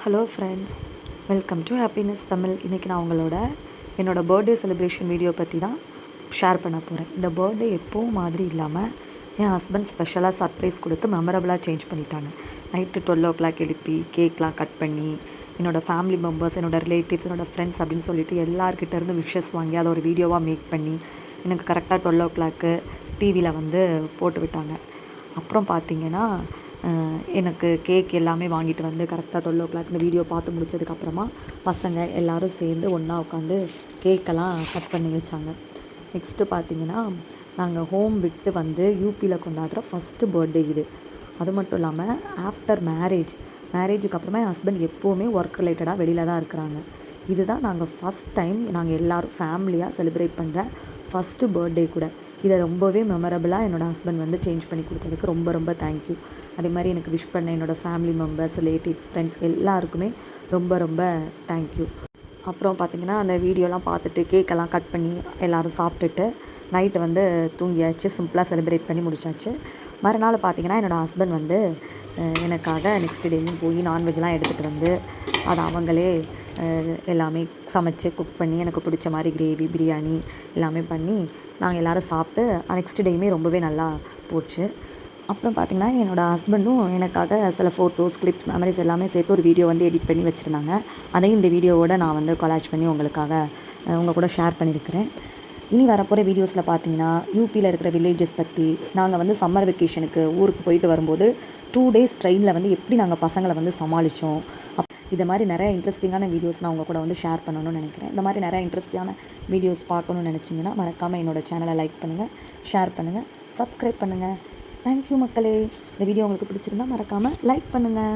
Hello friends, welcome to happiness Tamil. இன்றைக்கி நான் உங்களோட என்னோடய பர்த்டே செலிப்ரேஷன் வீடியோ பற்றி தான் ஷேர் பண்ண போகிறேன். இந்த பர்த்டே எப்போவும் மாதிரி இல்லாமல் என் ஹஸ்பண்ட் ஸ்பெஷலாக சர்ப்ரைஸ் கொடுத்து மெமரபுளாக சேஞ்ச் பண்ணிட்டாங்க. நைட்டு 12 o'clock எழுப்பி கேக்லாம் கட் பண்ணி என்னோடய ஃபேமிலி மெம்பர்ஸ், என்னோடய ரிலேட்டிவ்ஸ், என்னோடய ஃப்ரெண்ட்ஸ் அப்படின்னு சொல்லிட்டு எல்லாருக்கிட்டேருந்து விஷஸ் வாங்கி அதை ஒரு வீடியோவாக மேக் பண்ணி எனக்கு கரெக்டாக 12 o'clock டிவியில் வந்து போட்டு விட்டாங்க. அப்புறம் பார்த்திங்கன்னா எனக்கு கேக் எல்லாமே வாங்கிட்டு வந்து கரெக்டாக 12 o'clock இந்த வீடியோ பார்த்து முடிச்சதுக்கப்புறமா பசங்க எல்லோரும் சேர்ந்து ஒன்றா உட்காந்து கேக்கெல்லாம் கட் பண்ணி வச்சாங்க. நெக்ஸ்ட்டு பார்த்திங்கன்னா, நாங்கள் ஹோம் விட்டு வந்து யூபியில் கொண்டாடுற ஃபஸ்ட்டு பர்த்டே இது. அது மட்டும் இல்லாமல் ஆஃப்டர் மேரேஜுக்கு அப்புறமா என் ஹஸ்பண்ட் எப்போவுமே ஒர்க் ரிலேட்டடாக வெளியில் தான் இருக்கிறாங்க. இதுதான் நாங்கள் ஃபஸ்ட் டைம் நாங்கள் எல்லோரும் ஃபேமிலியாக செலிப்ரேட் பண்ணுற ஃபஸ்ட்டு பர்த்டே கூட. இதை ரொம்பவே மெமரபுளாக என்னோடய ஹஸ்பண்ட் வந்து சேஞ்ச் பண்ணி கொடுத்ததுக்கு ரொம்ப ரொம்ப தேங்க்யூ. அதே மாதிரி எனக்கு விஷ் பண்ண என்னோடய ஃபேமிலி மெம்பர்ஸ், ரிலேட்டிவ்ஸ், ஃப்ரெண்ட்ஸ் எல்லாருக்குமே ரொம்ப ரொம்ப தேங்க்யூ. அப்புறம் பார்த்திங்கன்னா, அந்த வீடியோலாம் பார்த்துட்டு கேக்கெல்லாம் கட் பண்ணி எல்லோரும் சாப்பிட்டுட்டு நைட்டு வந்து தூங்கியாச்சு. சிம்பிளாக செலிப்ரேட் பண்ணி முடிச்சாச்சு. மறுநாள் பார்த்திங்கன்னா, என்னோடய ஹஸ்பண்ட் வந்து எனக்காக நெக்ஸ்ட் டேயும் போய் நான்வெஜ்லாம் எடுத்துகிட்டு வந்து அதை அவங்களே எல்லாமே சமைச்சு குக் பண்ணி எனக்கு பிடிச்ச மாதிரி கிரேவி, பிரியாணி எல்லாமே பண்ணி நாங்கள் எல்லோரும் சாப்பிட்டு நெக்ஸ்ட் டேயுமே ரொம்பவே நல்லா போச்சு. அப்புறம் பார்த்திங்கன்னா, என்னோடய ஹஸ்பண்டும் எனக்காக சில ஃபோட்டோஸ், கிளிப்ஸ், மெமரிஸ் எல்லாமே சேர்த்து ஒரு வீடியோ வந்து எடிட் பண்ணி வச்சுருந்தாங்க. அதையும் இந்த வீடியோவோட நான் வந்து கொலாஜ் பண்ணி உங்களுக்காக உங்கள் கூட ஷேர் பண்ணியிருக்கிறேன். இனி வரப்போகிற வீடியோஸில் பார்த்தீங்கன்னா, யூபியில் இருக்கிற வில்லேஜஸ் பற்றி, நாங்கள் வந்து சம்மர் வெக்கேஷனுக்கு ஊருக்கு போயிட்டு வரும்போது 2 days ட்ரெயினில் வந்து எப்படி நாங்கள் பசங்களை வந்து சமாளித்தோம், இதை மாதிரி நிறைய இன்ட்ரெஸ்டிங்கான வீடியோஸ் நான் உங்கள் கூட வந்து ஷேர் பண்ணணும்னு நினைக்கிறேன். இந்த மாதிரி நிறைய இன்ட்ரெஸ்டிங்கான வீடியோஸ் பார்க்கணுன்னு நினச்சிங்கன்னா மறக்காமல் என்னோடய சேனலை லைக் பண்ணுங்கள், ஷேர் பண்ணுங்கள், சப்ஸ்கிரைப் பண்ணுங்கள். தேங்க்யூ மக்களே. இந்த வீடியோ உங்களுக்கு பிடிச்சிருந்தா மறக்காமல் லைக் பண்ணுங்கள்.